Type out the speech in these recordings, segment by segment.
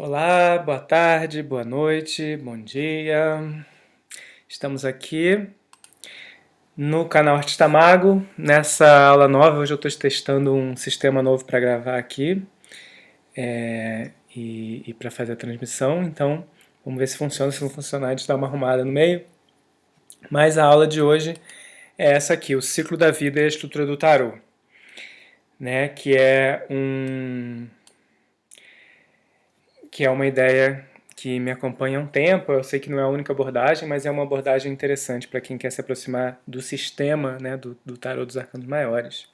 Olá, boa tarde, boa noite, bom dia. Estamos aqui no canal Artista Mago. Nessa aula nova, hoje eu estou testando um sistema novo para gravar aqui e para fazer a transmissão. Então, vamos ver se funciona. Se não funcionar, a gente dá uma arrumada no meio. Mas a aula de hoje é essa aqui, o ciclo da vida e a estrutura do tarô, né? Que é uma ideia que me acompanha há um tempo. Eu sei que não é a única abordagem, mas é uma abordagem interessante para quem quer se aproximar do sistema, né, do tarô dos arcanos maiores.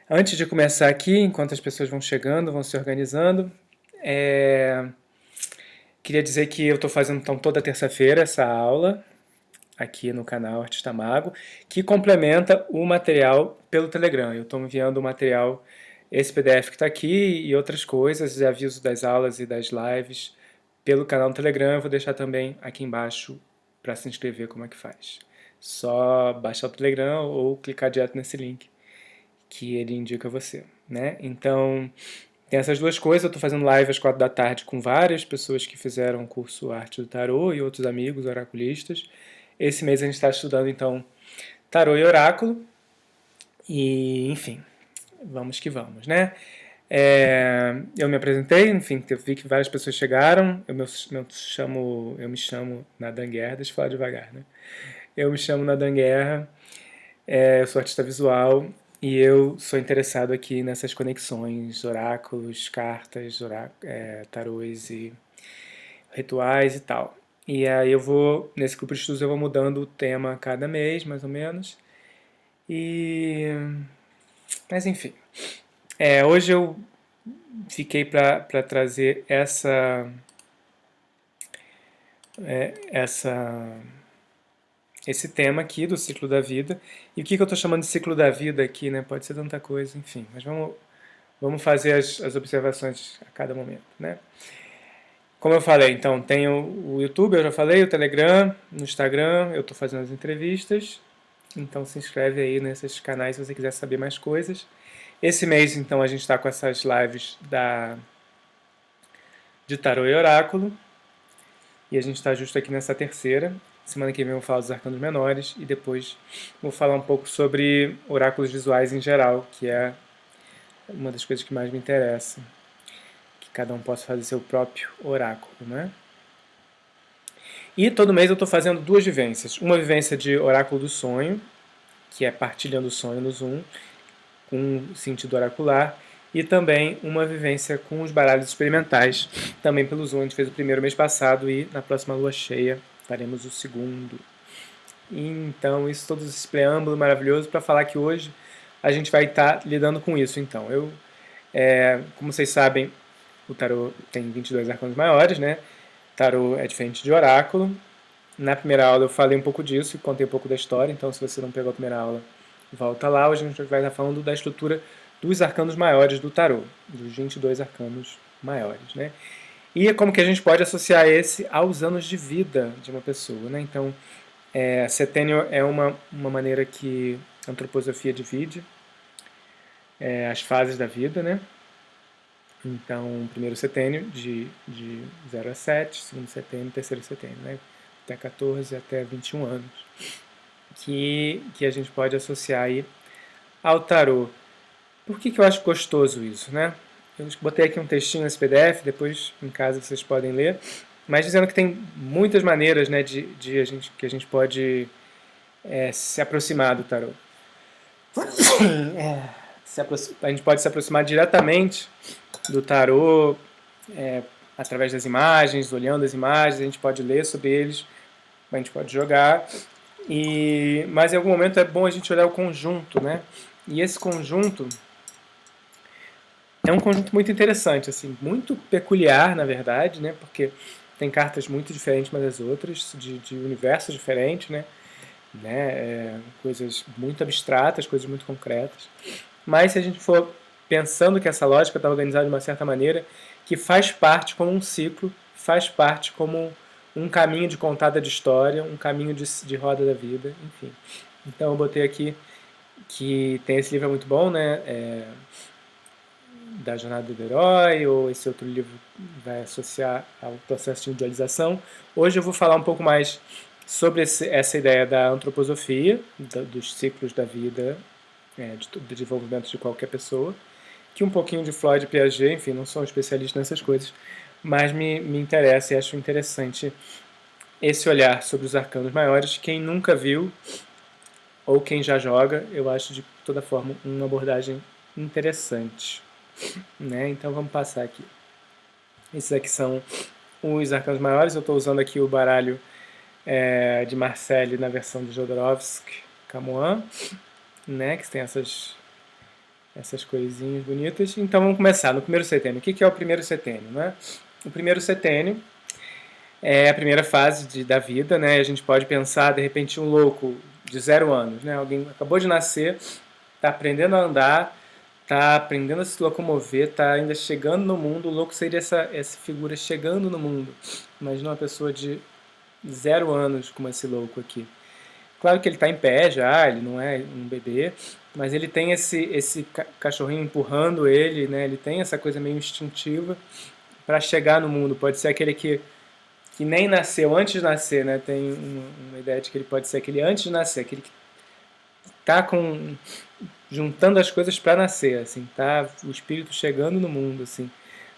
Antes de começar aqui, enquanto as pessoas vão chegando, vão se organizando, queria dizer que eu estou fazendo então toda terça-feira essa aula aqui no canal Artista Mago, que complementa o material pelo Telegram. Eu estou enviando o material, esse PDF que está aqui e outras coisas, aviso das aulas e das lives pelo canal do Telegram. Eu vou deixar também aqui embaixo para se inscrever como é que faz. Só baixar o Telegram ou clicar direto nesse link que ele indica você, né? Então, tem essas duas coisas. Eu estou fazendo live às 4 da tarde com várias pessoas que fizeram o curso Arte do Tarô e outros amigos oraculistas. Esse mês a gente está estudando, então, tarô e oráculo. E, enfim, vamos que vamos, né? Eu me apresentei, enfim, vi que várias pessoas chegaram. Eu me chamo Nadan Guerra, deixa eu falar devagar, né? Eu me chamo Nadan Guerra, eu sou artista visual e eu sou interessado aqui nessas conexões, oráculos, cartas, tarôs e rituais e tal. E aí nesse grupo de estudos eu vou mudando o tema a cada mês, mais ou menos. Mas enfim, hoje eu fiquei para trazer esse tema aqui do ciclo da vida. E o que eu estou chamando de ciclo da vida aqui, né? Pode ser tanta coisa, enfim. Mas vamos fazer as observações a cada momento, né? Como eu falei, então, tem o YouTube, eu já falei, o Telegram, no Instagram, eu estou fazendo as entrevistas. Então se inscreve aí nesses canais se você quiser saber mais coisas. Esse mês, então, a gente está com essas lives de tarô e oráculo. E a gente está justo aqui nessa terceira. Semana que vem eu vou falar dos arcanos menores e depois vou falar um pouco sobre oráculos visuais em geral, que é uma das coisas que mais me interessa. Que cada um possa fazer seu próprio oráculo, né? E todo mês eu estou fazendo duas vivências. Uma vivência de oráculo do sonho, que é partilhando o sonho no Zoom, com sentido oracular, e também uma vivência com os baralhos experimentais, também pelo Zoom. A gente fez o primeiro mês passado e na próxima lua cheia faremos o segundo. Então, isso, todo esse preâmbulo maravilhoso para falar que hoje a gente vai estar lidando com isso. Então, como vocês sabem, o tarô tem 22 arcanos maiores, né? Tarô é diferente de oráculo. Na primeira aula eu falei um pouco disso e contei um pouco da história, então se você não pegou a primeira aula, volta lá. Hoje a gente vai estar falando da estrutura dos arcanos maiores do tarô, dos 22 arcanos maiores, né? E como que a gente pode associar esse aos anos de vida de uma pessoa, né? Então, setênio é uma maneira que a antroposofia divide as fases da vida, né? Então, primeiro setênio de 0 a 7, segundo setênio, terceiro setênio, né? Até 14 até 21 anos, que a gente pode associar aí ao tarô. Por que eu acho gostoso isso, né? Eu botei aqui um textinho nesse PDF, depois em casa vocês podem ler, mas dizendo que tem muitas maneiras, né, que a gente pode se aproximar do tarô. A gente pode se aproximar diretamente do tarô através das imagens, olhando as imagens, a gente pode ler sobre eles, a gente pode jogar, mas em algum momento é bom a gente olhar o conjunto, né? E esse conjunto é um conjunto muito interessante, assim, muito peculiar, na verdade, né? Porque tem cartas muito diferentes umas das outras, de universos diferentes, né? Coisas muito abstratas, coisas muito concretas. Mas se a gente for pensando que essa lógica está organizada de uma certa maneira, que faz parte como um ciclo, faz parte como um caminho de contada de história, um caminho de roda da vida, enfim. Então eu botei aqui que tem esse livro muito bom, né? da jornada do herói, ou esse outro livro vai associar ao processo de individualização. Hoje eu vou falar um pouco mais sobre essa ideia da antroposofia, dos ciclos da vida, do desenvolvimento de qualquer pessoa, que um pouquinho de Freud e Piaget, enfim, não sou um especialista nessas coisas, mas me interessa e acho interessante esse olhar sobre os arcanos maiores. Quem nunca viu, ou quem já joga, eu acho de toda forma uma abordagem interessante. Né? Então vamos passar aqui. Esses aqui são os arcanos maiores. Eu estou usando aqui o baralho de Marcelli na versão de Jodorowsky Camoin, né? Que tem essas coisinhas bonitas. Então vamos começar no primeiro setênio. O que é o primeiro setênio? Né? O primeiro setênio é a primeira fase da vida, né? A gente pode pensar, de repente, um louco de 0 anos, né? Alguém acabou de nascer, está aprendendo a andar, está aprendendo a se locomover, está ainda chegando no mundo. O louco seria essa figura chegando no mundo. Imagina uma pessoa de 0 anos como esse louco aqui. Claro que ele está em pé já, ele não é um bebê, mas ele tem esse cachorrinho empurrando ele, né? Ele tem essa coisa meio instintiva para chegar no mundo. Pode ser aquele que nem nasceu, antes de nascer, né? Tem uma ideia de que ele pode ser aquele antes de nascer, aquele que está juntando as coisas para nascer, assim, tá o espírito chegando no mundo, assim,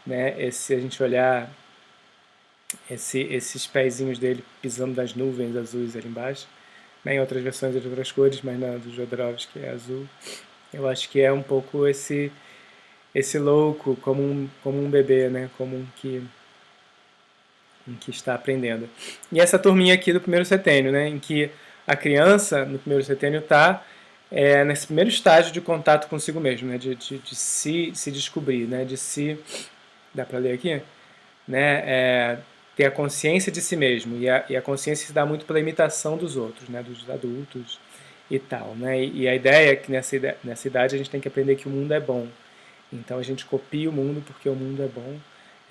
né? Se a gente olhar esses pezinhos dele pisando das nuvens azuis ali embaixo, né? Em outras versões de outras cores, mas na do Jodorowsky é azul. Eu acho que é um pouco esse louco como um bebê, né? Como um que está aprendendo. E essa turminha aqui do primeiro setênio, né, em que a criança, no primeiro setênio, está nesse primeiro estágio de contato consigo mesmo, né, de se descobrir, né, de se... Dá para ler aqui? Né, ter a consciência de si mesmo. E a consciência se dá muito pela imitação dos outros, né, dos adultos e tal. Né, e a ideia é que nessa idade a gente tem que aprender que o mundo é bom. Então a gente copia o mundo porque o mundo é bom.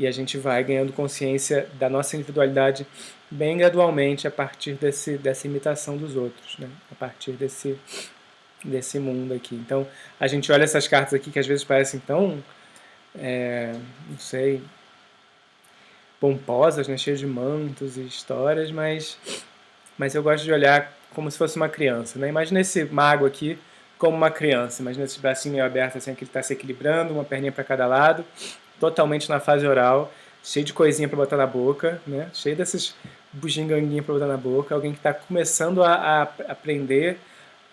E a gente vai ganhando consciência da nossa individualidade bem gradualmente a partir dessa imitação dos outros, né? A partir desse mundo aqui. Então, a gente olha essas cartas aqui que às vezes parecem tão, não sei, pomposas, né? Cheias de mantos e histórias, mas eu gosto de olhar como se fosse uma criança, né? Imagina esse mago aqui como uma criança. Imagina esse bracinho meio aberto, assim, que ele está se equilibrando, uma perninha para cada lado, totalmente na fase oral, cheio de coisinha para botar na boca, né? Cheio desses bugiganguinhos para botar na boca. Alguém que está começando a aprender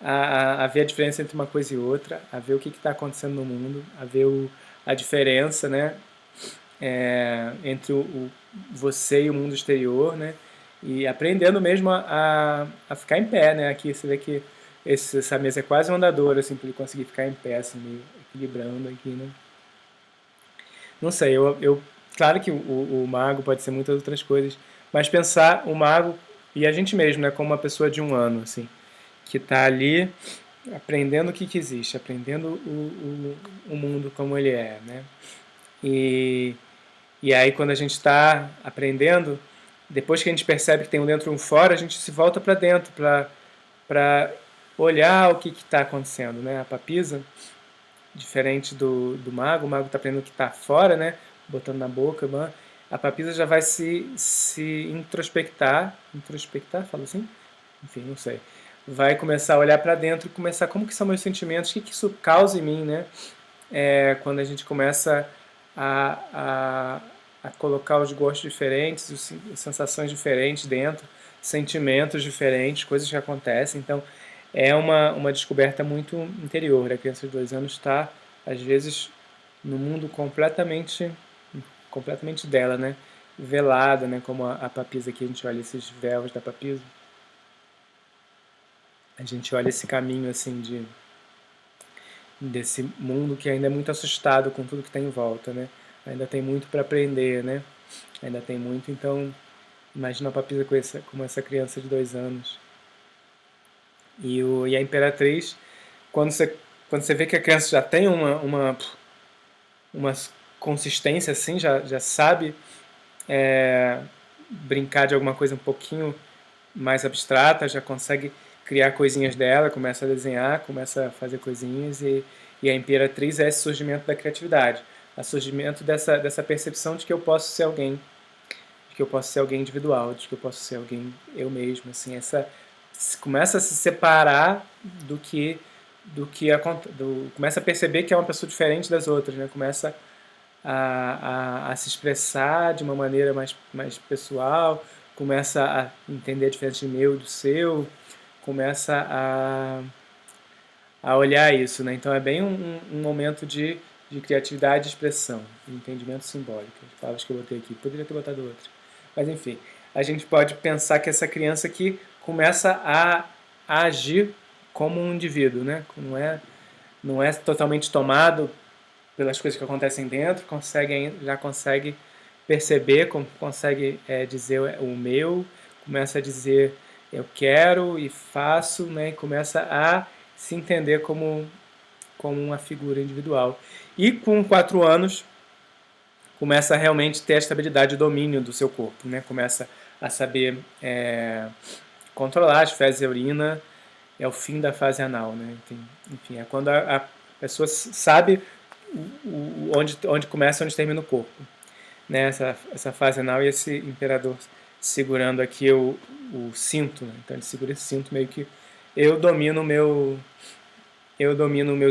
a ver a diferença entre uma coisa e outra, a ver o que está acontecendo no mundo, a ver a diferença, né? Entre você e o mundo exterior, né? E aprendendo mesmo a ficar em pé, né? Aqui você vê que essa mesa é quase um andador, assim, para ele conseguir ficar em pé, assim, meio equilibrando aqui, né? Não sei, claro que o mago pode ser muitas outras coisas, mas pensar o mago e a gente mesmo, né, como uma pessoa de 1 ano, assim, que está ali aprendendo o que existe, aprendendo o mundo como ele é, né? E aí quando a gente está aprendendo, depois que a gente percebe que tem um dentro e um fora, a gente se volta para dentro para olhar o que está acontecendo, né? A papisa, diferente do mago, o mago está aprendendo o que está fora, né? Botando na boca, a papisa já vai se introspectar, fala assim? Enfim, não sei. Vai começar a olhar para dentro e começar como que são meus sentimentos, o que isso causa em mim, né? Quando a gente começa a colocar os gostos diferentes, as sensações diferentes dentro, sentimentos diferentes, coisas que acontecem. Então, é uma descoberta muito interior. A criança de 2 anos está, às vezes, no mundo completamente dela, né? Velada, né? Como a papisa aqui, a gente olha esses véus da papisa. A gente olha esse caminho, assim, desse mundo que ainda é muito assustado com tudo que está em volta, né? Ainda tem muito para aprender, né? Ainda tem muito, então imagina a papisa como essa criança de 2 anos. E a imperatriz, quando você vê que a criança já tem uma consistência assim, já sabe brincar de alguma coisa um pouquinho mais abstrata, já consegue criar coisinhas dela, começa a desenhar, começa a fazer coisinhas, e a imperatriz é esse surgimento da criatividade. a surgimento dessa percepção de que eu posso ser alguém, de que eu posso ser alguém individual, de que eu posso ser alguém eu mesmo, assim, começa a se separar começa a perceber que é uma pessoa diferente das outras, né? Começa a se expressar de uma maneira mais pessoal, começa a entender a diferença de meu e do seu, começa a olhar isso, né? Então é bem um momento de criatividade e expressão, de entendimento simbólico. As palavras que eu botei aqui, poderia ter botado outra. Mas enfim, a gente pode pensar que essa criança aqui começa a agir como um indivíduo, né? Não é totalmente tomado pelas coisas que acontecem dentro, já consegue perceber, consegue dizer o meu, começa a dizer eu quero e faço, né? E começa a se entender como uma figura individual. E com 4 anos começa a realmente ter a estabilidade e domínio do seu corpo, né? Começa a saber controlar as fezes e a urina, é o fim da fase anal, né? Enfim, é quando a pessoa sabe onde começa e onde termina o corpo, né? Essa fase anal e esse imperador segurando aqui o cinto, né? Então ele segura esse cinto meio que eu domino meus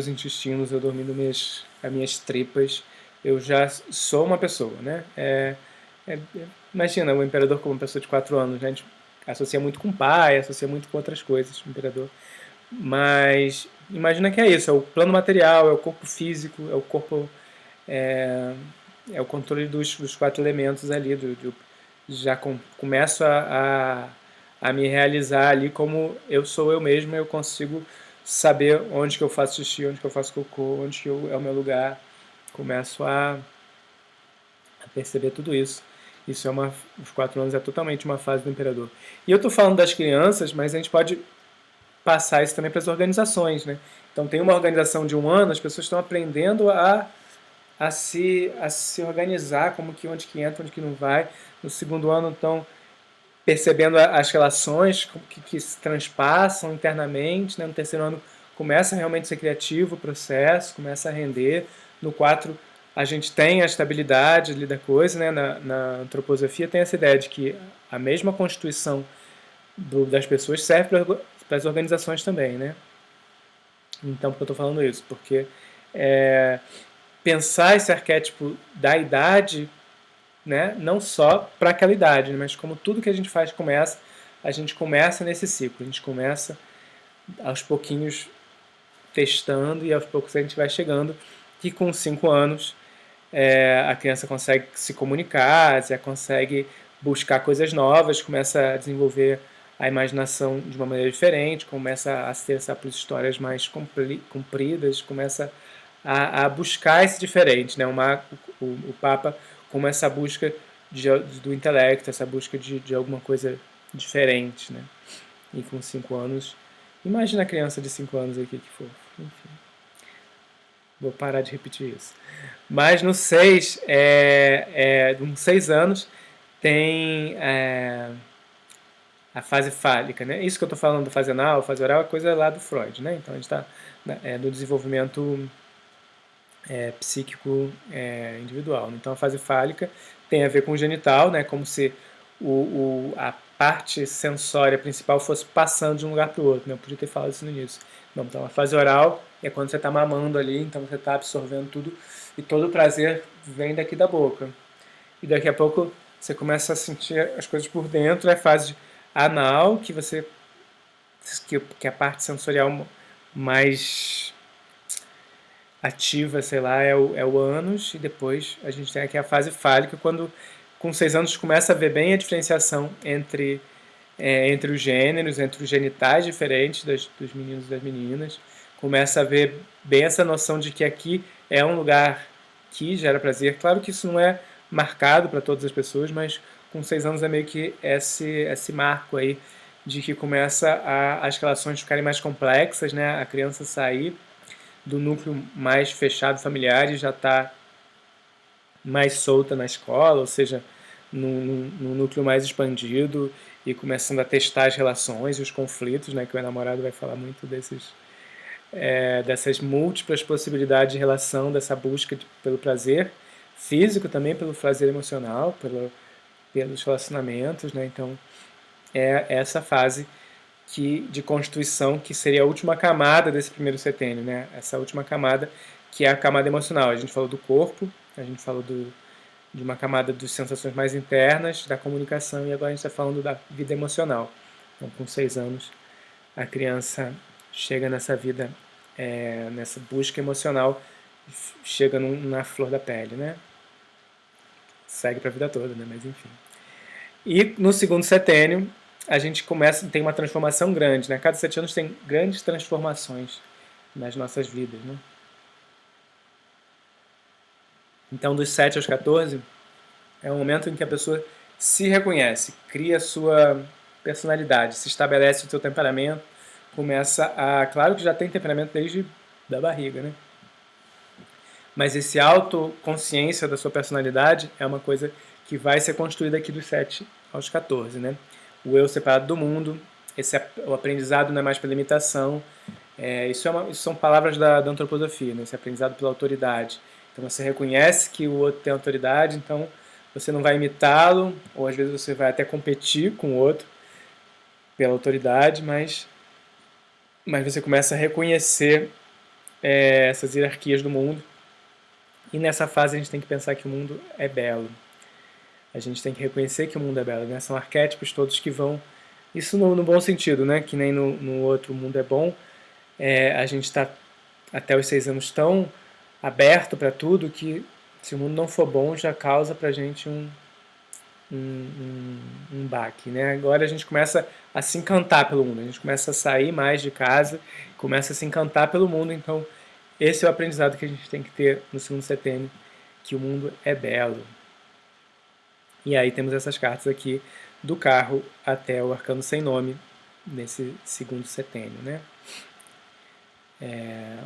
intestinos, eu domino as minhas tripas, eu já sou uma pessoa, né? Imagina o imperador como uma pessoa de 4 anos, né? A gente associa muito com o pai, associa muito com outras coisas, o imperador. Mas imagina que é isso, é o plano material, é o corpo físico, é o corpo, é o controle dos 4 elementos ali, já começo a me realizar ali como eu sou eu mesmo, eu consigo saber onde que eu faço xixi, onde que eu faço cocô, onde que é o meu lugar, começo a perceber tudo isso. Isso os 4 anos é totalmente uma fase do imperador. E eu estou falando das crianças, mas a gente pode passar isso também para as organizações, né? Então tem uma organização de 1 ano, as pessoas estão aprendendo a se organizar, onde que entra, onde que não vai. No 2º ano estão percebendo as relações que se transpassam internamente, né? No 3º ano começa realmente a ser criativo o processo, começa a render. No 4 a gente tem a estabilidade ali da coisa, né? Na antroposofia tem essa ideia de que a mesma constituição das pessoas serve para as organizações também, né? Então, por que eu estou falando isso? Porque pensar esse arquétipo da idade, né, não só para aquela idade, mas como tudo que a gente faz a gente começa nesse ciclo, a gente começa aos pouquinhos testando e aos poucos a gente vai chegando que com 5 anos a criança consegue se comunicar, já consegue buscar coisas novas, começa a desenvolver a imaginação de uma maneira diferente, começa a se interessar por histórias mais compridas, começa a buscar esse diferente, né? O Papa como essa busca do intelecto, essa busca de alguma coisa diferente, né? E com 5 anos, imagina a criança de 5 anos aqui que for, enfim. Vou parar de repetir isso. Mas no 6, com 6 anos, tem a fase fálica, né? Isso que eu estou falando da fase anal, fase oral, é coisa lá do Freud, né? Então a gente está no desenvolvimento psíquico individual. Então a fase fálica tem a ver com o genital, né? Como se a parte sensória principal fosse passando de um lugar para o outro, né? Eu podia ter falado isso no início. Não, então a fase oral é quando você está mamando ali, então você está absorvendo tudo e todo o prazer vem daqui da boca. E daqui a pouco você começa a sentir as coisas por dentro, é a fase anal, que é a parte sensorial mais ativa, sei lá, é o ânus, e depois a gente tem aqui a fase fálica, quando com 6 anos começa a ver bem a diferenciação entre os gêneros, entre os genitais diferentes dos meninos e das meninas, começa a ver bem essa noção de que aqui é um lugar que gera prazer. Claro que isso não é marcado para todas as pessoas, mas com 6 anos é meio que esse marco aí de que começa as relações ficarem mais complexas, né? A criança sair do núcleo mais fechado familiar e já está mais solta na escola, ou seja, num núcleo mais expandido e começando a testar as relações e os conflitos, né? Que o namorado vai falar muito dessas múltiplas possibilidades de relação, dessa busca pelo prazer físico também, pelo prazer emocional, pelos relacionamentos, né? Então, é essa fase de constituição que seria a última camada desse primeiro setênio, né? Essa última camada que é a camada emocional. A gente falou do corpo, a gente falou de uma camada das sensações mais internas, da comunicação, e agora a gente está falando da vida emocional. Então, com 6 anos, a criança chega nessa vida, nessa busca emocional, chega na flor da pele, né? Segue para a vida toda, né? Mas enfim. E no segundo setênio, a gente tem uma transformação grande, né? Cada 7 anos tem grandes transformações nas nossas vidas, né? Então, dos 7 aos 14, é o momento em que a pessoa se reconhece, cria a sua personalidade, se estabelece o seu temperamento, começa a... Claro que já tem temperamento desde da barriga, né? Mas esse autoconsciência da sua personalidade é uma coisa que vai ser construída aqui dos 7 aos 14, né? O eu separado do mundo, o aprendizado não é mais pela imitação, isso são palavras da antroposofia, né? Esse aprendizado pela autoridade. Então você reconhece que o outro tem autoridade, então você não vai imitá-lo, ou às vezes você vai até competir com o outro pela autoridade, mas você começa a reconhecer essas hierarquias do mundo. E nessa fase a gente tem que pensar que o mundo é belo. A gente tem que reconhecer que o mundo é belo, né? São arquétipos todos que vão... Isso no bom sentido, né? Que nem no outro o mundo é bom. A gente está até os 6 anos tão aberto para tudo que se o mundo não for bom já causa para a gente um baque, né? Agora a gente começa a se encantar pelo mundo, a gente começa a sair mais de casa, começa a se encantar pelo mundo, então esse é o aprendizado que a gente tem que ter no segundo setênio, que o mundo é belo. E aí temos essas cartas aqui do carro até o arcano sem nome, nesse segundo setênio, né?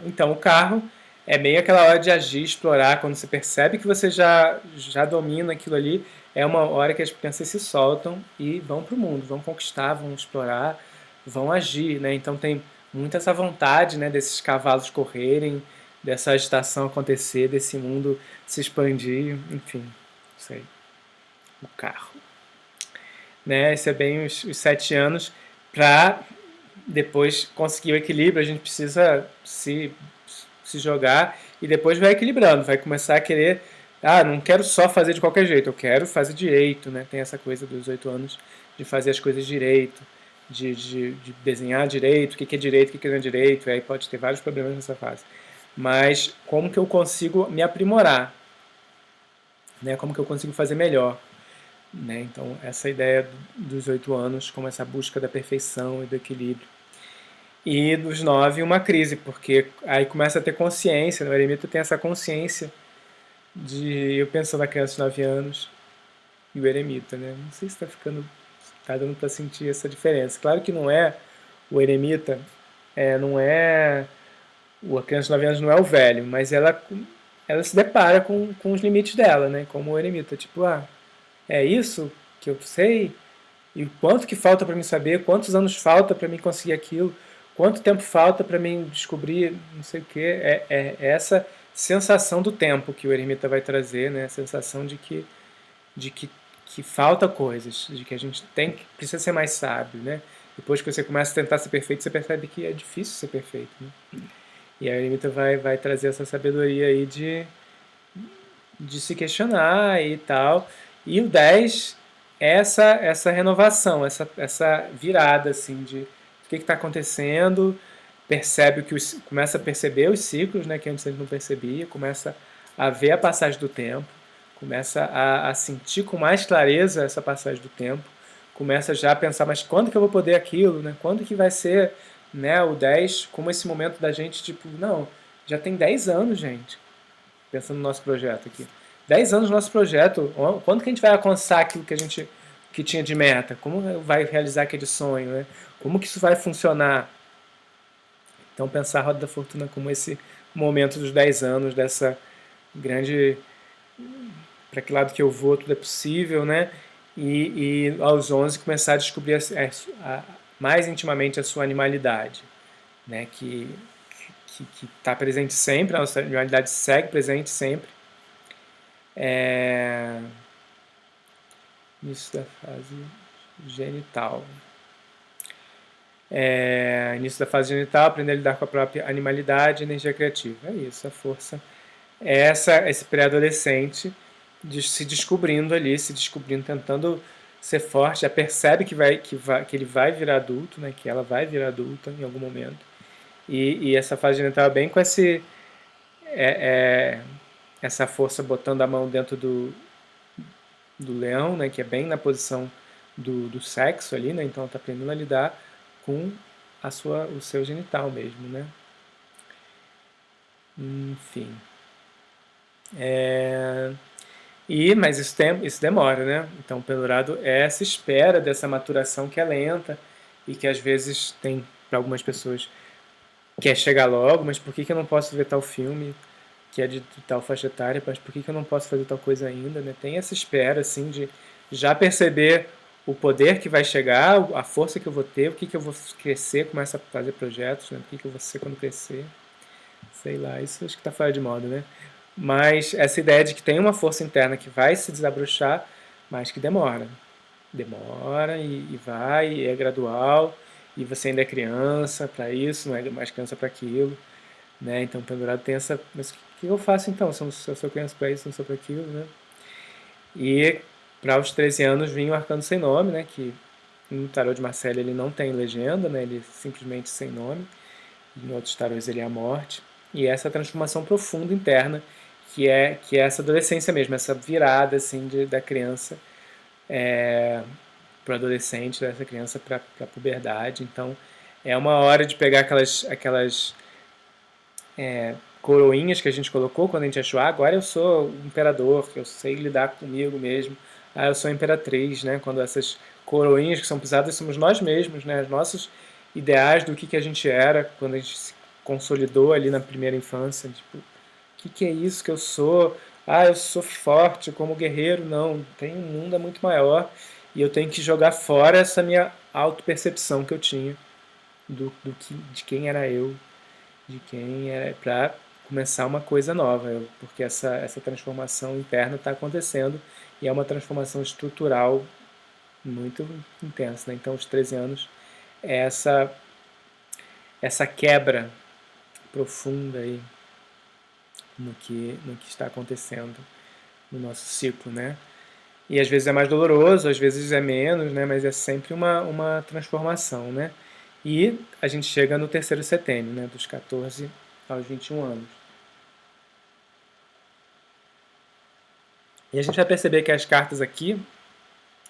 Então o carro é meio aquela hora de agir, explorar, quando você percebe que você já domina aquilo ali, é uma hora que as crianças se soltam e vão para o mundo, vão conquistar, vão explorar, vão agir, né? Então tem muita essa vontade, né, desses cavalos correrem, dessa agitação acontecer, desse mundo se expandir, enfim, isso aí. O carro. Né? Esse é bem os 7 anos para depois conseguir o equilíbrio, a gente precisa se jogar e depois vai equilibrando, vai começar a querer, não quero só fazer de qualquer jeito, eu quero fazer direito, né? Tem essa coisa dos 8 anos de fazer as coisas direito, de desenhar direito, o que é direito, o que não é direito, aí pode ter vários problemas nessa fase. Mas como que eu consigo me aprimorar? Né? Como que eu consigo fazer melhor? Né? Então, essa ideia dos 8 anos como essa busca da perfeição e do equilíbrio. E dos 9, uma crise, porque aí começa a ter consciência, né? O eremita tem essa consciência eu pensando na criança de 9 anos e o eremita, né? Não sei se está dando para sentir essa diferença. Claro que não é o eremita, não é a criança de 9 anos não é o velho, mas ela se depara com os limites dela, né? Como o eremita, tipo, é isso que eu sei? E quanto que falta para mim saber? Quantos anos falta para mim conseguir aquilo? Quanto tempo falta para mim descobrir não sei o que? É essa sensação do tempo que o eremita vai trazer, né? A sensação de que falta coisas, de que a gente precisa ser mais sábio, né? Depois que você começa a tentar ser perfeito, você percebe que é difícil ser perfeito, né? E a eremita vai trazer essa sabedoria aí de se questionar e tal. E o 10 é essa renovação, essa virada assim, de o que está acontecendo, começa a perceber os ciclos, né, que antes a gente não percebia, começa a ver a passagem do tempo, começa a sentir com mais clareza essa passagem do tempo, começa já a pensar, mas quando que eu vou poder aquilo, né? Quando que vai ser, né, o 10, como esse momento da gente, tipo, não, já tem 10 anos, gente, pensando no nosso projeto aqui. 10 anos no nosso projeto, quando que a gente vai alcançar aquilo que tinha de meta? Como vai realizar aquele sonho, né? Como que isso vai funcionar? Então pensar a Roda da Fortuna como esse momento dos 10 anos, dessa grande... para que lado que eu vou, tudo é possível, né? E aos 11 começar a descobrir mais intimamente a sua animalidade, né? Que que está presente sempre, a nossa sexualidade segue presente sempre. Início da fase genital. Início da fase genital, aprender a lidar com a própria animalidade e energia criativa. É isso, a força. Esse pré-adolescente se descobrindo ali, se descobrindo, tentando ser forte, já percebe que ele vai virar adulto, né, que ela vai virar adulta em algum momento. E essa fase genital é bem com essa força botando a mão dentro do leão, né, que é bem na posição do sexo ali, né, então ela está aprendendo a lidar com o seu genital mesmo, né. Enfim. Mas isso demora, né? Então, pelo lado, é essa espera dessa maturação que é lenta e que às vezes tem, para algumas pessoas, quer chegar logo, mas por que eu não posso ver tal filme que é de tal faixa etária, mas por que eu não posso fazer tal coisa ainda, né? Tem essa espera, assim, de já perceber o poder que vai chegar, a força que eu vou ter, o que eu vou crescer, começa a fazer projetos, né? O que eu vou ser quando crescer. Sei lá, isso acho que está fora de moda, né? Mas essa ideia de que tem uma força interna que vai se desabrochar, mas que demora. Demora e vai, e é gradual, e você ainda é criança para isso, não é mais criança para aquilo. Né? Então, o pendurado tem essa. Mas o que eu faço então? Se eu sou criança para isso, não sou para aquilo, né? E para os 13 anos vinha o Arcano Sem Nome, né? Que no tarô de Marcelo ele não tem legenda, né? Ele é simplesmente sem nome. Em outros tarôs ele é a morte. E essa transformação profunda interna, que é essa adolescência mesmo, essa virada assim da criança para o adolescente, dessa criança para a puberdade. Então é uma hora de pegar aquelas coroinhas que a gente colocou quando a gente achou, agora eu sou o imperador, eu sei lidar comigo mesmo, eu sou a imperatriz, né? Quando essas coroinhas que são pisadas somos nós mesmos, né? Os nossos ideais do que a gente era quando a gente se consolidou ali na primeira infância, tipo, o que é isso que eu sou? Eu sou forte como guerreiro, não, tem um mundo muito maior e eu tenho que jogar fora essa minha autopercepção que eu tinha de quem era eu, de quem era, para começar uma coisa nova, porque essa transformação interna está acontecendo e é uma transformação estrutural muito intensa. Né? Então, os 13 anos é essa quebra profunda aí no que está acontecendo no nosso ciclo, né? E às vezes é mais doloroso, às vezes é menos, né? Mas é sempre uma transformação, né? E a gente chega no terceiro setênio, né? Dos 14 aos 21 anos. E a gente vai perceber que as cartas aqui,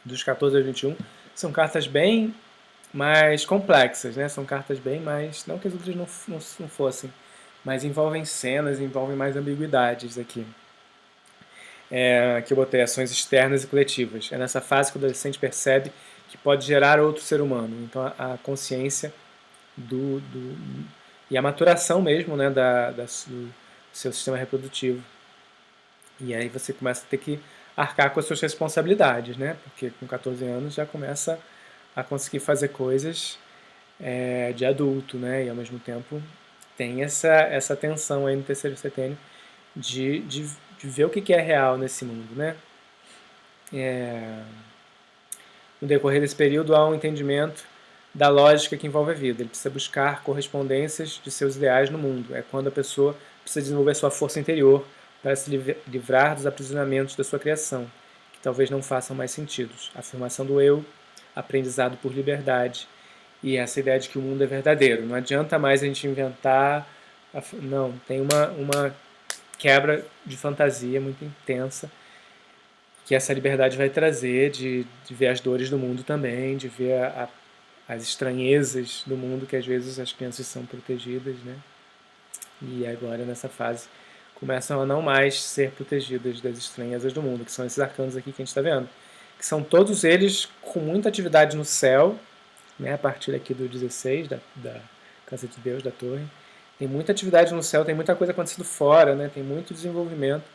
dos 14 aos 21, são cartas bem mais complexas, né? São cartas bem mais... Não que as outras não fossem, mas envolvem cenas, envolvem mais ambiguidades aqui. Que eu botei ações externas e coletivas. É nessa fase que o adolescente percebe que pode gerar outro ser humano. Então a consciência e a maturação mesmo, né, do seu sistema reprodutivo. E aí você começa a ter que arcar com as suas responsabilidades, né? Porque com 14 anos já começa a conseguir fazer coisas de adulto, né? E ao mesmo tempo tem essa tensão aí no terceiro setênio de ver o que é real nesse mundo, né? No decorrer desse período há um entendimento da lógica que envolve a vida. Ele precisa buscar correspondências de seus ideais no mundo. É quando a pessoa precisa desenvolver sua força interior para se livrar dos aprisionamentos da sua criação, que talvez não façam mais sentido. A afirmação do eu, aprendizado por liberdade e essa ideia de que o mundo é verdadeiro. Não adianta mais a gente inventar. Não, tem uma quebra de fantasia muito intensa que essa liberdade vai trazer de ver as dores do mundo também, de ver as estranhezas do mundo que às vezes as crianças são protegidas, né? E agora nessa fase começam a não mais ser protegidas das estranhezas do mundo, que são esses arcanos aqui que a gente está vendo, que são todos eles com muita atividade no céu, né? A partir aqui do 16 da Casa de Deus, da Torre, tem muita atividade no céu, tem muita coisa acontecendo fora, né? Tem muito desenvolvimento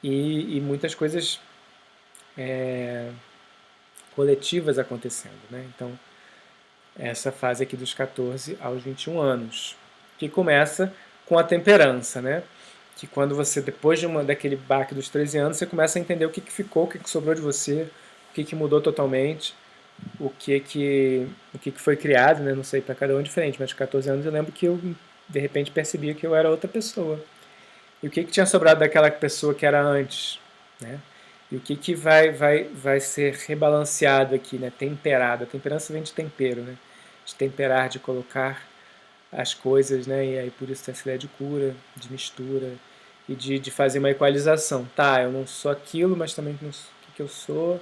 e muitas coisas coletivas acontecendo, né? Então essa fase aqui dos 14 aos 21 anos, que começa com a temperança, né? Que quando você, depois daquele baque dos 13 anos, você começa a entender o que ficou, o que sobrou de você, o que mudou totalmente, o que foi criado, né? Não sei, para cada um é diferente, mas com 14 anos eu lembro que eu, de repente, percebia que eu era outra pessoa. E o que tinha sobrado daquela pessoa que era antes, né? E o que vai ser rebalanceado aqui, né? Temperado. A temperança vem de tempero, né? De temperar, de colocar as coisas, né? E aí por isso tem essa ideia de cura, de mistura e de fazer uma equalização. Tá, eu não sou aquilo, mas também não sou o que eu sou.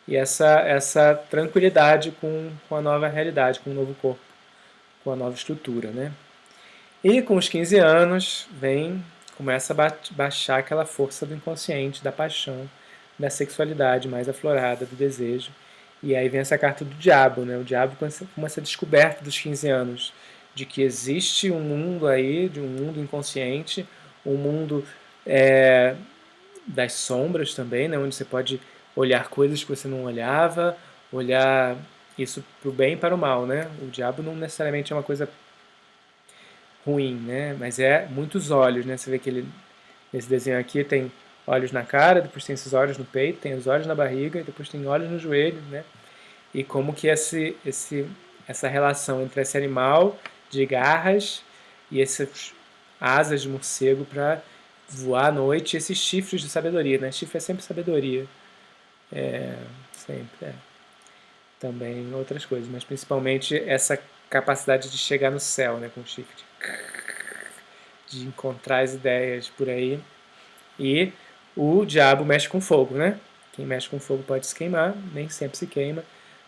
E essa tranquilidade com a nova realidade, com o novo corpo, com a nova estrutura, né? E com os 15 anos começa a baixar aquela força do inconsciente, da paixão, da sexualidade mais aflorada, do desejo. E aí vem essa carta do diabo, né? O diabo com essa descoberta dos 15 anos de que existe um mundo aí, de um mundo inconsciente, um mundo das sombras também, né? Onde você pode olhar coisas que você não olhava, olhar isso para o bem e para o mal, né? O diabo não necessariamente é uma coisa ruim, né? Mas é muitos olhos, né? Você vê que ele, nesse desenho aqui tem olhos na cara, depois tem esses olhos no peito, tem os olhos na barriga, e depois tem olhos no joelho, né? E como que essa relação entre esse animal de garras e essas asas de morcego para voar à noite, e esses chifres de sabedoria, né? Chifre é sempre sabedoria, sempre, também outras coisas, mas principalmente essa capacidade de chegar no céu, né? Com o chifre, de encontrar as ideias por aí. E o diabo mexe com fogo, né? Quem mexe com fogo pode se queimar, nem sempre se queima,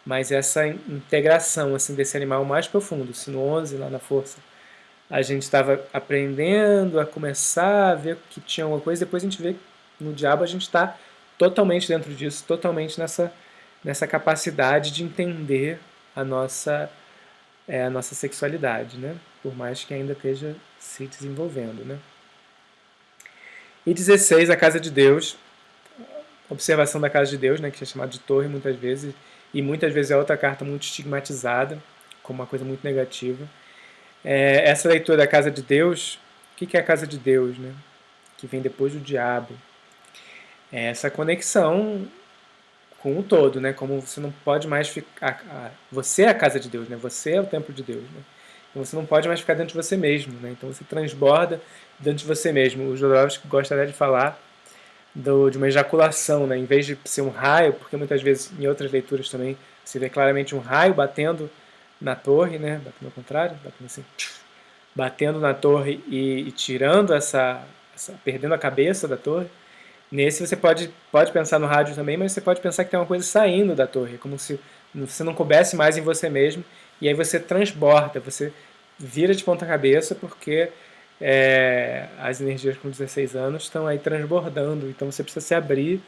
mas essa integração assim desse animal mais profundo, se no 11 lá na força a gente estava aprendendo a começar a ver que tinha alguma coisa, depois a gente vê que no diabo a gente está totalmente dentro disso, totalmente nessa capacidade de entender a nossa sexualidade, né? Por mais que ainda esteja se desenvolvendo, né? E 16, a casa de Deus, observação da casa de Deus, né, que é chamada de torre muitas vezes, e muitas vezes é outra carta muito estigmatizada, como uma coisa muito negativa. Essa leitura da casa de Deus, o que é a casa de Deus, né? Que vem depois do diabo. É essa conexão com o todo, né? Como você não pode mais ficar... Você é a casa de Deus, né? Você é o templo de Deus, né? Então você não pode mais ficar dentro de você mesmo, né? Então você transborda dentro de você mesmo. O Jodorowsky gostaria de falar de uma ejaculação, né? Em vez de ser um raio, porque muitas vezes em outras leituras também se vê claramente um raio batendo na torre, né? Batendo ao contrário, batendo assim, batendo na torre e tirando perdendo a cabeça da torre. Nesse você pode pensar no rádio também, mas você pode pensar que tem uma coisa saindo da torre, como se você não coubesse mais em você mesmo, e aí você transborda, você vira de ponta cabeça porque as energias com 16 anos estão aí transbordando, então você precisa se abrir,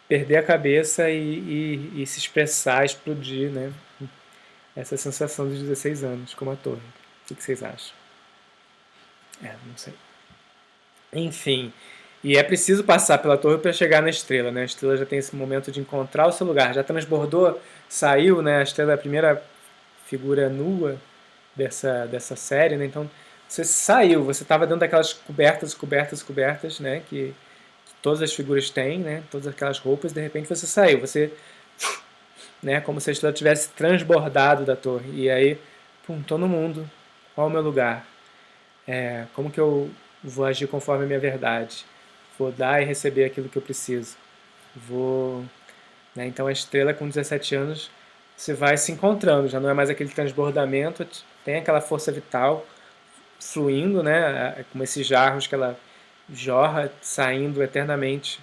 perder a cabeça e se expressar, explodir, né? Essa sensação dos 16 anos, como a torre. O que vocês acham? Não sei. Enfim, e é preciso passar pela torre para chegar na estrela, né? A estrela já tem esse momento de encontrar o seu lugar, já transbordou, saiu, né? A estrela é a primeira figura nua dessa série, né? Então você saiu, você estava dentro daquelas cobertas, né? Que todas as figuras têm, né? Todas aquelas roupas, de repente você saiu, você, né? Como se a estrela tivesse transbordado da torre e aí, pum, tô no mundo. Qual é o meu lugar? Como que eu vou agir conforme a minha verdade? Vou dar e receber aquilo que eu preciso. Né? Então a estrela com 17 anos você vai se encontrando, já não é mais aquele transbordamento, tem aquela força vital fluindo, né? Como esses jarros que ela jorra, saindo eternamente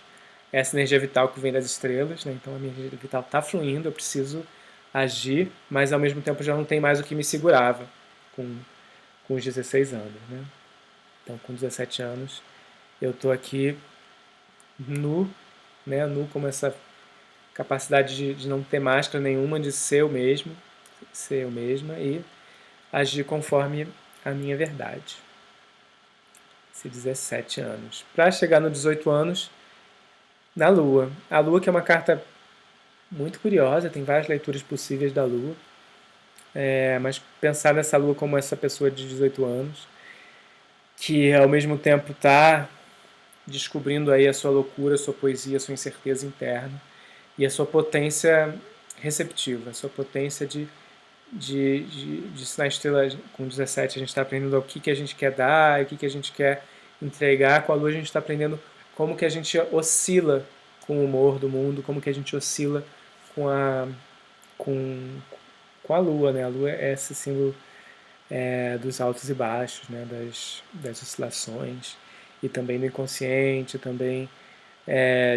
essa energia vital que vem das estrelas, né? Então a minha energia vital está fluindo, eu preciso agir, mas ao mesmo tempo já não tem mais o que me segurava com os 16 anos, né? Então com 17 anos eu estou aqui nu, né? Nu como essa capacidade de não ter máscara nenhuma, de ser eu mesma e agir conforme a minha verdade. Esses 17 anos. Para chegar nos 18 anos, na Lua. A Lua que é uma carta muito curiosa, tem várias leituras possíveis da Lua, mas pensar nessa Lua como essa pessoa de 18 anos, que ao mesmo tempo está descobrindo aí a sua loucura, a sua poesia, a sua incerteza interna e a sua potência receptiva, a sua potência de na estrela com 17 a gente está aprendendo o que a gente quer dar, o que a gente quer entregar, com a lua a gente está aprendendo como que a gente oscila com o humor do mundo, como que a gente oscila com com, com a lua, né? A lua é esse símbolo dos altos e baixos, né? Das oscilações e também do inconsciente, também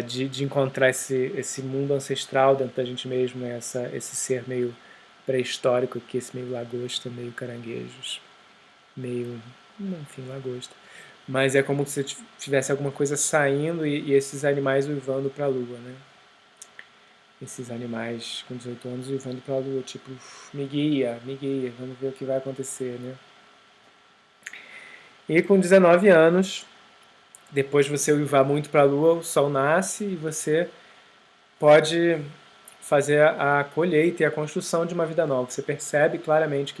de encontrar esse mundo ancestral dentro da gente mesmo, né? Esse ser meio pré-histórico aqui, esse meio lagosta, meio caranguejos, meio, enfim, lagosta. Mas é como se tivesse alguma coisa saindo e esses animais uivando para a lua, né? Esses animais com 18 anos uivando para a lua, tipo, me guia, vamos ver o que vai acontecer, né? E com 19 anos, depois de você uivar muito para a lua, o sol nasce e você pode fazer a colheita e a construção de uma vida nova. Você percebe claramente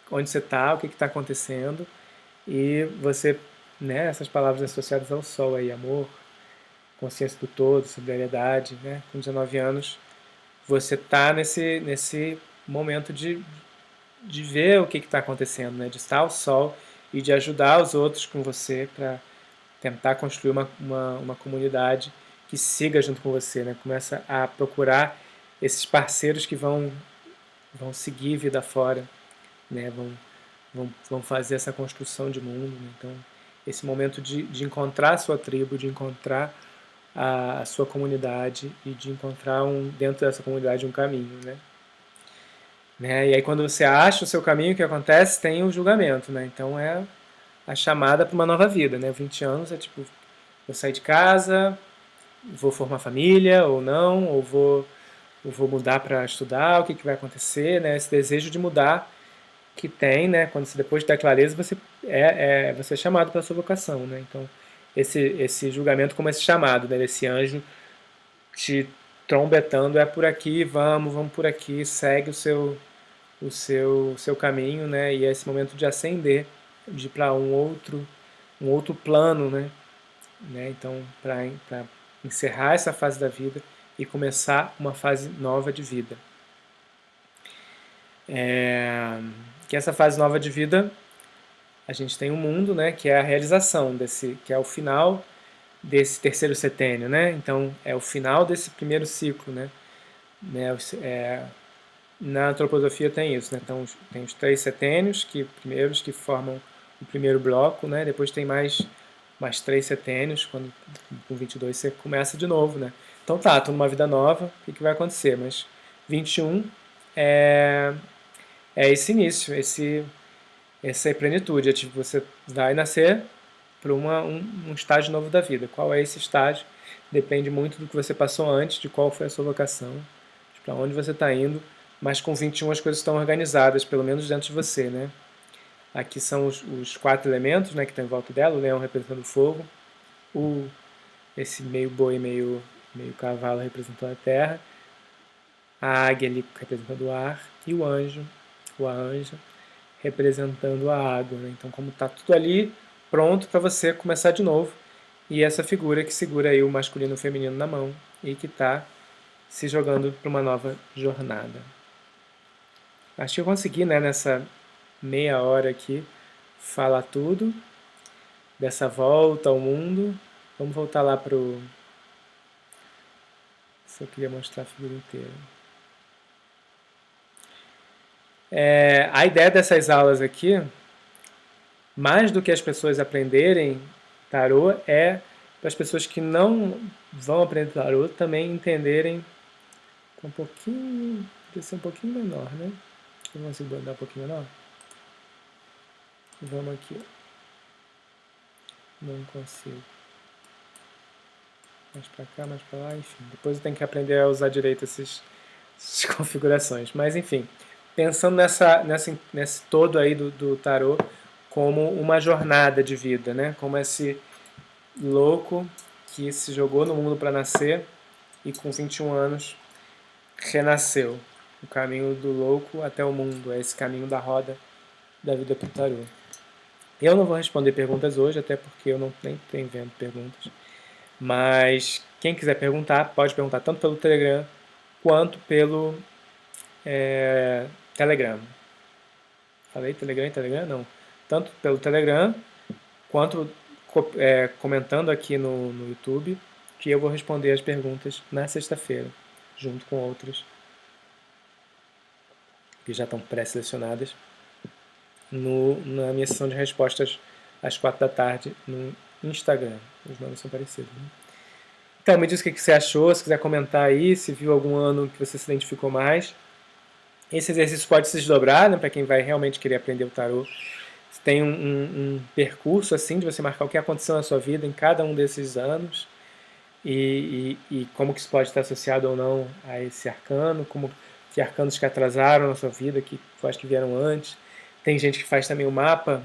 onde você está, o que está acontecendo, e você, né, essas palavras associadas ao sol aí, amor, consciência do todo, solidariedade, né, com 19 anos, você está nesse momento de ver o que está acontecendo, né, de estar ao sol e de ajudar os outros com você para tentar construir uma comunidade que siga junto com você, né, começa a procurar esses parceiros que vão seguir vida fora, né, vão fazer essa construção de mundo. Né? Então, esse momento de encontrar a sua tribo, de encontrar a sua comunidade e de encontrar dentro dessa comunidade um caminho. Né? E aí, quando você acha o seu caminho, o que acontece? Tem o julgamento. Né? Então, é a chamada para uma nova vida. Né? 20 anos é tipo, vou sair de casa, vou formar família ou não, ou vou mudar para estudar, o que vai acontecer, né? Esse desejo de mudar que tem, né? Quando você depois da clareza você é chamado para a sua vocação, né? Então esse julgamento como esse chamado, né? Esse anjo te trombetando, é por aqui, vamos por aqui, segue o seu caminho, né? E é esse momento de ascender, de ir para um outro plano, né? Então para encerrar essa fase da vida e começar uma fase nova de vida. Que essa fase nova de vida, a gente tem um mundo, né, que é a realização que é o final desse terceiro setênio, né? Então é o final desse primeiro ciclo, né? Na antroposofia tem isso, né? Então tem os 3 setênios primeiros que formam o primeiro bloco, né? Depois tem mais 3 setênios, quando com 22 você começa de novo, né? Então tá, tô numa vida nova, o que vai acontecer? Mas 21 é esse início, essa é plenitude, é tipo, você vai nascer para um estágio novo da vida. Qual é esse estágio? Depende muito do que você passou antes, de qual foi a sua vocação, de para onde você está indo, mas com 21 as coisas estão organizadas, pelo menos dentro de você, né? Aqui são os 4 elementos, né, que estão em volta dela, o leão representando o fogo, esse meio boi, meio cavalo representando a terra, a águia ali representando o ar, e o anjo, a anja, representando a água. Né? Então, como está tudo ali pronto para você começar de novo, e essa figura que segura aí o masculino e o feminino na mão e que está se jogando para uma nova jornada. Acho que eu consegui, né, nessa meia hora aqui, falar tudo dessa volta ao mundo. Vamos voltar lá pro... Se eu queria mostrar a figura inteira. A ideia dessas aulas aqui, mais do que as pessoas aprenderem tarô, é para as pessoas que não vão aprender tarô também entenderem um pouquinho, podia ser um pouquinho menor, né? Eu consigo botar um pouquinho menor? Vamos aqui. Não consigo. Mais para cá, mais para lá, enfim. Depois eu tenho que aprender a usar direito essas configurações. Mas enfim, pensando nesse todo aí do tarô como uma jornada de vida, né? Como esse louco que se jogou no mundo para nascer e com 21 anos renasceu. O caminho do louco até o mundo, é esse caminho da roda da vida pro tarô. Eu não vou responder perguntas hoje, até porque eu nem tenho vendo perguntas. Mas quem quiser perguntar, pode perguntar tanto pelo Telegram quanto pelo Telegram. Falei Telegram e Telegram? Não. Tanto pelo Telegram quanto comentando aqui no YouTube, que eu vou responder as perguntas na sexta-feira, junto com outras que já estão pré-selecionadas na minha sessão de respostas às 4 da tarde no Instagram. Os nomes são parecidos. Né? Então, me diz o que você achou, se quiser comentar aí, se viu algum ano que você se identificou mais. Esse exercício pode se desdobrar, né, para quem vai realmente querer aprender o tarô. Tem um percurso assim de você marcar o que aconteceu na sua vida em cada um desses anos e como que isso pode estar associado ou não a esse arcano, como que arcanos que atrasaram na sua vida, que eu acho que vieram antes. Tem gente que faz também o mapa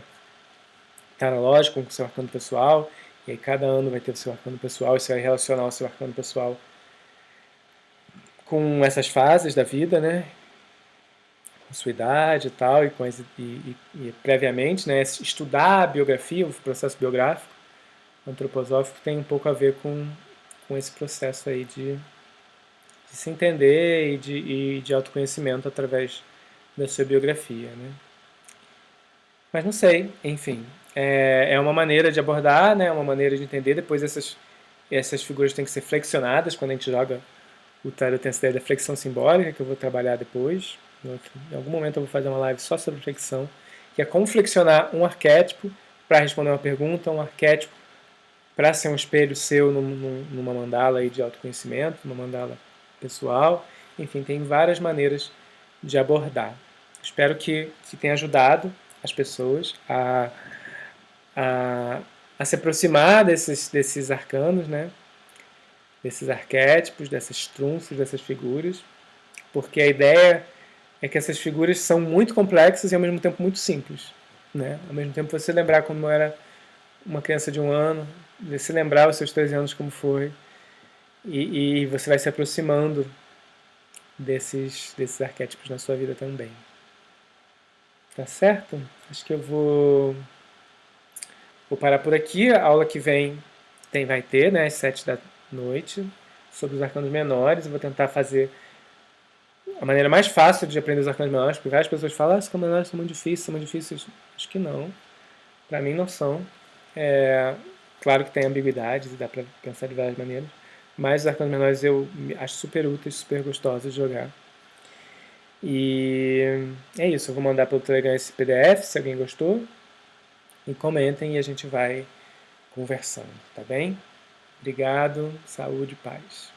tarológico com o seu arcano pessoal, e aí cada ano vai ter o seu arcano pessoal, e você vai relacionar o seu arcano pessoal com essas fases da vida, né? Com sua idade e tal, e previamente, né? Estudar a biografia, o processo biográfico antroposófico tem um pouco a ver com esse processo aí de se entender e de autoconhecimento através da sua biografia, né? Mas não sei, enfim. É uma maneira de abordar, né? É uma maneira de entender. Depois essas figuras têm que ser flexionadas quando a gente joga o tarot. Tem essa ideia da flexão simbólica que eu vou trabalhar depois. Em algum momento eu vou fazer uma live só sobre flexão, que é como flexionar um arquétipo para responder uma pergunta, um arquétipo para ser um espelho seu numa mandala aí de autoconhecimento, uma mandala pessoal. Enfim, tem várias maneiras de abordar. Espero que tenha ajudado as pessoas a, a se aproximar desses arcanos, né? Desses arquétipos, dessas trunfos, dessas figuras, porque a ideia é que essas figuras são muito complexas e ao mesmo tempo muito simples. Né? Ao mesmo tempo você lembrar como era uma criança de 1 ano, se lembrar os seus 13 anos como foi, e você vai se aproximando desses arquétipos na sua vida também. Tá certo? Acho que eu vou parar por aqui. A aula que vem vai ter, né, às 7 da noite, sobre os arcanos menores. Eu vou tentar fazer a maneira mais fácil de aprender os arcanos menores, porque várias pessoas falam, os arcanos menores são muito difíceis. Acho que não. Para mim não são. Claro que tem ambiguidades e dá para pensar de várias maneiras, mas os arcanos menores eu acho super úteis, super gostosos de jogar. E é isso, eu vou mandar pelo Telegram esse PDF, se alguém gostou, e comentem e a gente vai conversando, tá bem? Obrigado, saúde e paz.